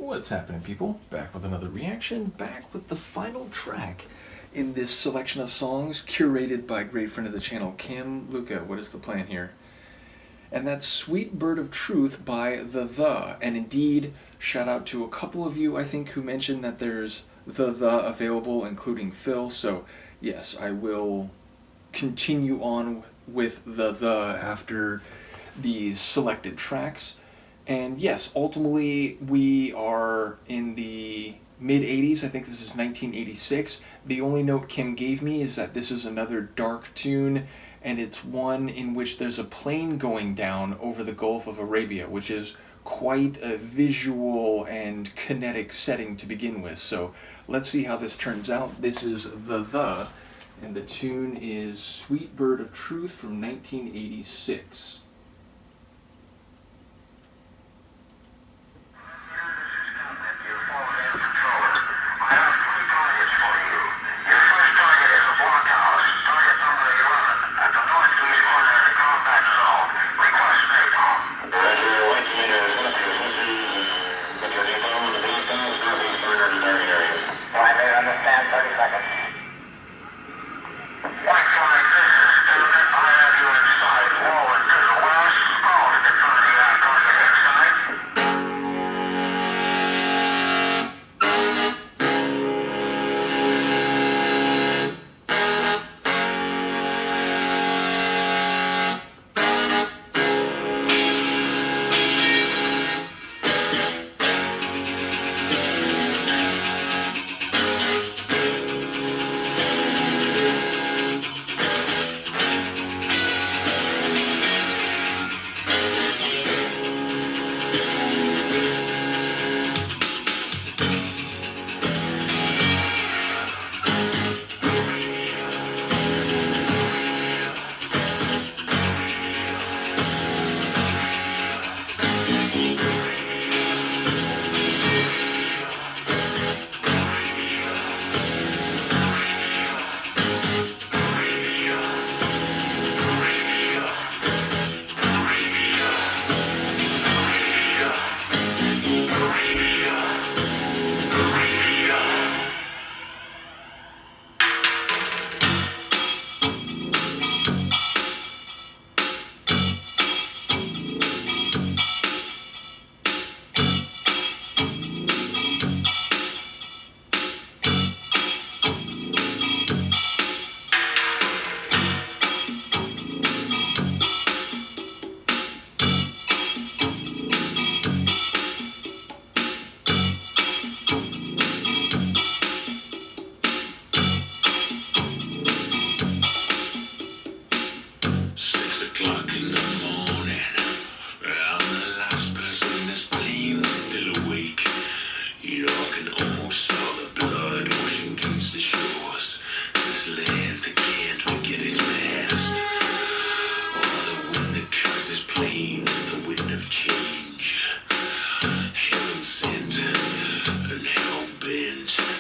What's happening, people? Back with another reaction, back with the final track in this selection of songs curated by a great friend of the channel, Kim. Luca, what is the plan here? And that's Sweet Bird of Truth by The. And indeed, shout out to a couple of you, I think, who mentioned that there's The available, including Phil. So, yes, I will continue on with The after these selected tracks. And yes, ultimately, we are in the mid-80s. I think this is 1986. The only note Kim gave me is that this is another dark tune, and it's one in which there's a plane going down over the Gulf of Arabia, which is quite a visual and kinetic setting to begin with. So let's see how this turns out. This is The, and the tune is Sweet Bird of Truth from 1986.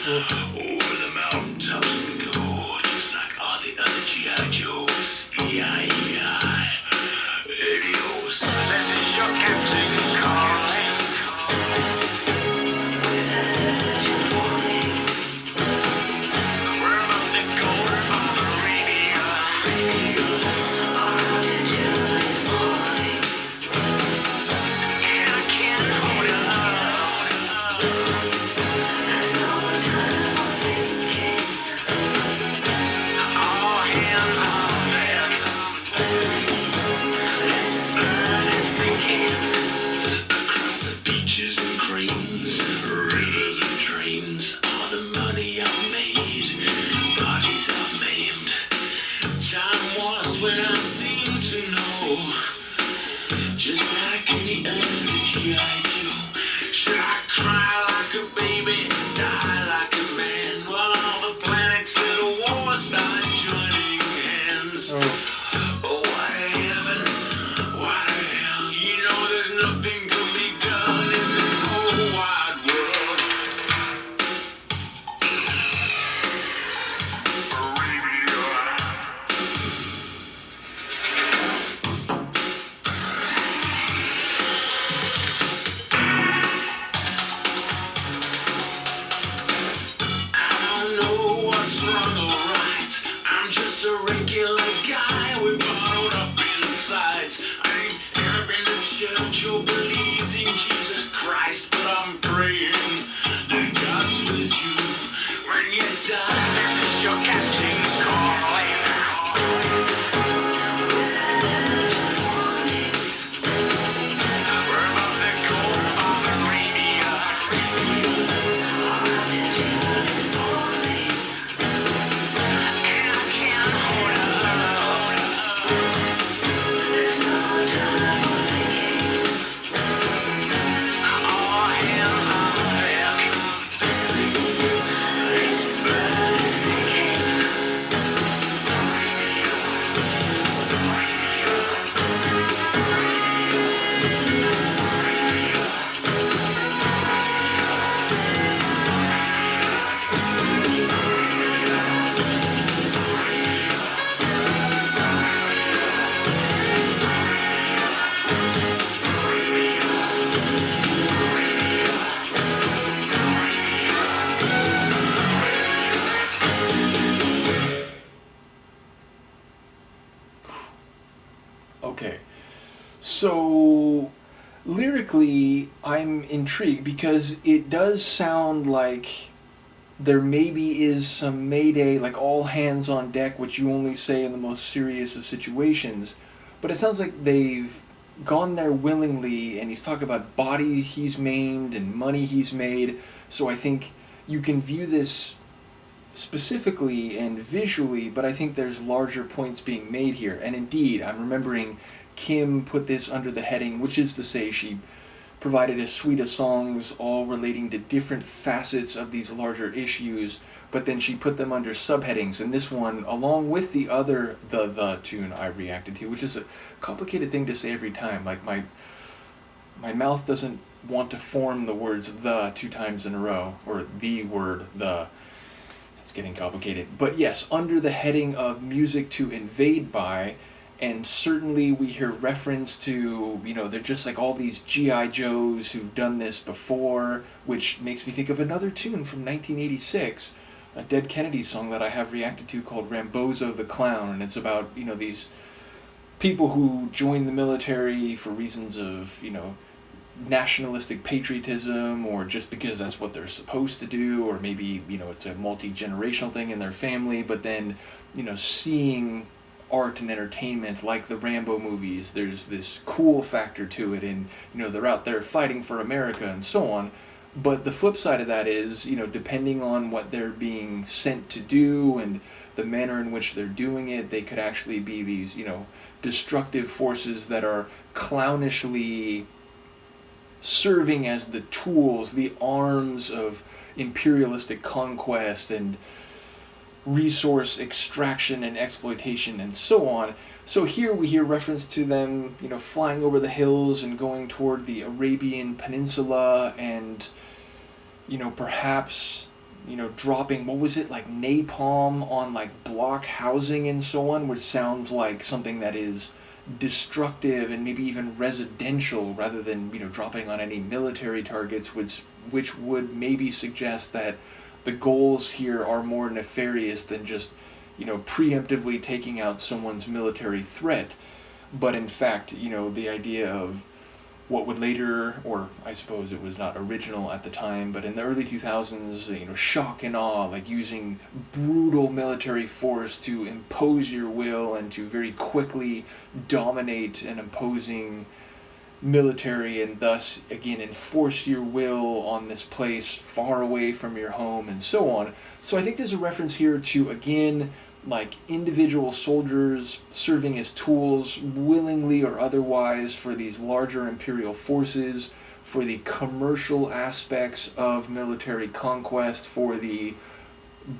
Over the mountaintops we go, just like all the other G.I. Joes. E-I-E-I, adios. This is your captain calling. We're about to go on the radio. All the joy is mine. And I can't hold it up. There's no time. Rivers and trains, all the money I've made, bodies I've maimed. Time was when I seemed to know, just like any other G.I. Joe. Should I cry like a baby, die like a man, while all the planets in a war start joining hands? Oh, what a heaven, what a hell, you know there's nothing can be done in this whole wide world. I'm praying that God's with you. When you die, this is your captain calling. We're about to go on Arabia. And I can't hold all hands on deck. It's sinking. Okay. So, lyrically, I'm intrigued because it does sound like there maybe is some mayday, like all hands on deck, which you only say in the most serious of situations. But it sounds like they've gone there willingly, and he's talking about body he's maimed and money he's made. So I think you can view this specifically and visually, but I think there's larger points being made here. And indeed, I'm remembering Kim put this under the heading, which is to say she provided a suite of songs all relating to different facets of these larger issues, but then she put them under subheadings. And this one, along with the other the tune I reacted to, which is a complicated thing to say every time. Like my mouth doesn't want to form the words the two times in a row, or the word the. It's getting complicated. But yes, under the heading of music to invade by, and certainly we hear reference to, they're just like all these G.I. Joes who've done this before, which makes me think of another tune from 1986, a Dead Kennedy song that I have reacted to called Rambozo the Clown, and it's about, these people who join the military for reasons of, nationalistic patriotism, or just because that's what they're supposed to do, or maybe it's a multi-generational thing in their family. But then seeing art and entertainment like the Rambo movies, there's this cool factor to it, and they're out there fighting for America and so on. But the flip side of that is, depending on what they're being sent to do and the manner in which they're doing it, they could actually be these destructive forces that are clownishly serving as the tools, the arms of imperialistic conquest and resource extraction and exploitation and so on. So here we hear reference to them, flying over the hills and going toward the Arabian Peninsula, and, perhaps, dropping, what was it, like napalm on like block housing and so on, which sounds like something that is destructive and maybe even residential rather than dropping on any military targets, which would maybe suggest that the goals here are more nefarious than just preemptively taking out someone's military threat, but in fact the idea of what would later, or I suppose it was not original at the time, but in the early 2000s, shock and awe, like using brutal military force to impose your will and to very quickly dominate an imposing military, and thus, again, enforce your will on this place far away from your home and so on. So I think there's a reference here to, again, like individual soldiers serving as tools, willingly or otherwise, for these larger imperial forces, for the commercial aspects of military conquest, for the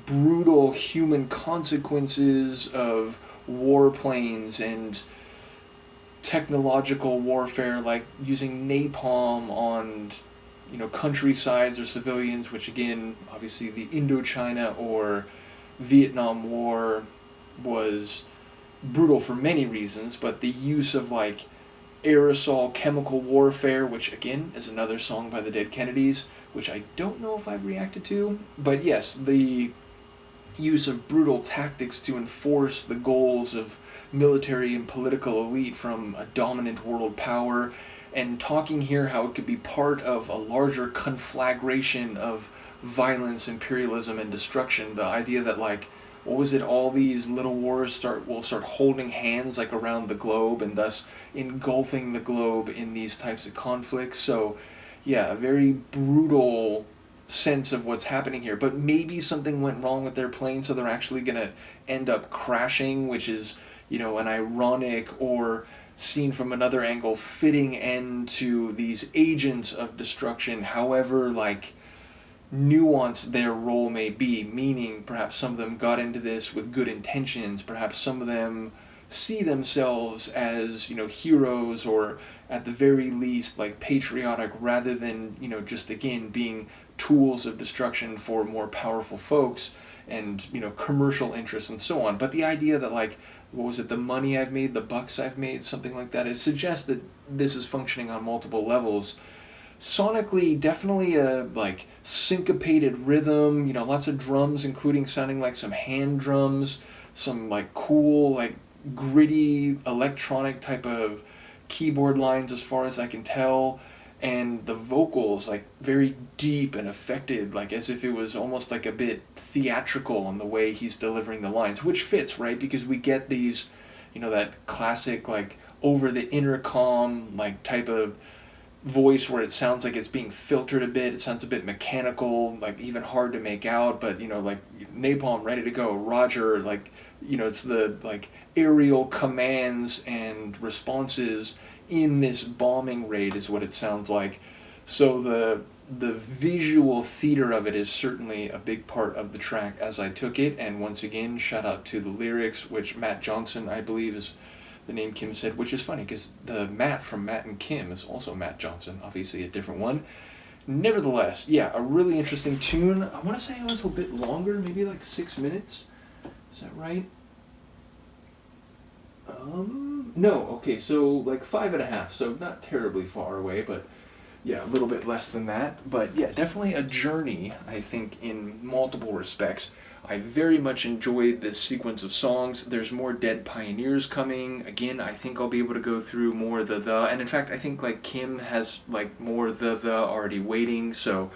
brutal human consequences of warplanes and technological warfare, like using napalm on countrysides or civilians, which again, obviously the Indochina or Vietnam War was brutal for many reasons, but the use of like aerosol chemical warfare, which again is another song by the Dead Kennedys, which I don't know if I've reacted to, but yes, the use of brutal tactics to enforce the goals of military and political elite from a dominant world power. and talking here how it could be part of a larger conflagration of violence, imperialism, and destruction. The idea that, like, what was it, all these little wars will start holding hands, like, around the globe, and thus engulfing the globe in these types of conflicts. So yeah, a very brutal sense of what's happening here. But maybe something went wrong with their plane, so they're actually going to end up crashing, which is, an ironic, or seen from another angle, fitting end to these agents of destruction, however, like, nuanced their role may be, meaning perhaps some of them got into this with good intentions, perhaps some of them see themselves as, heroes, or at the very least, like, patriotic, rather than, just, again, being tools of destruction for more powerful folks and, commercial interests and so on. But the idea that, like, what was it, the money I've made, the bucks I've made, something like that, it suggests that this is functioning on multiple levels. Sonically, definitely a, like, syncopated rhythm, lots of drums, including sounding like some hand drums, some, like, cool, like, gritty electronic type of keyboard lines as far as I can tell, and the vocals, like, very deep and affected, like as if it was almost like a bit theatrical in the way he's delivering the lines, which fits, right? Because we get these, that classic, like, over the intercom, like, type of voice where it sounds like it's being filtered a bit. It sounds a bit mechanical, like even hard to make out, but like napalm ready to go, Roger, like, it's the, like, aerial commands and responses in this bombing raid is what it sounds like. So the visual theater of it is certainly a big part of the track as I took it. And once again, shout out to the lyrics, which Matt Johnson, I believe, is the name Kim said, which is funny because the Matt from Matt and Kim is also Matt Johnson, obviously a different one. Nevertheless, yeah, a really interesting tune. I want to say it was a bit longer, maybe like 6 minutes. Is that right? No, okay, so like 5.5, so not terribly far away, but yeah, a little bit less than that. But yeah, definitely a journey, I think, in multiple respects. I very much enjoyed this sequence of songs. There's more Dead Pioneers coming. Again, I think I'll be able to go through more the, and in fact, I think, like, Kim has, like, more the already waiting. So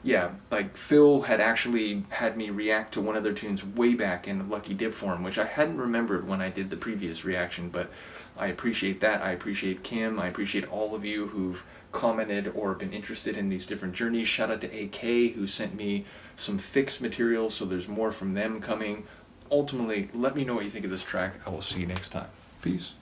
yeah, like, Phil had actually had me react to one of their tunes way back in Lucky Dip form, which I hadn't remembered when I did the previous reaction, but I appreciate that. I appreciate Kim. I appreciate all of you who've commented or been interested in these different journeys. Shout out to AK, who sent me some fixed material, so there's more from them coming. Ultimately, let me know what you think of this track. I will see you next time. Peace.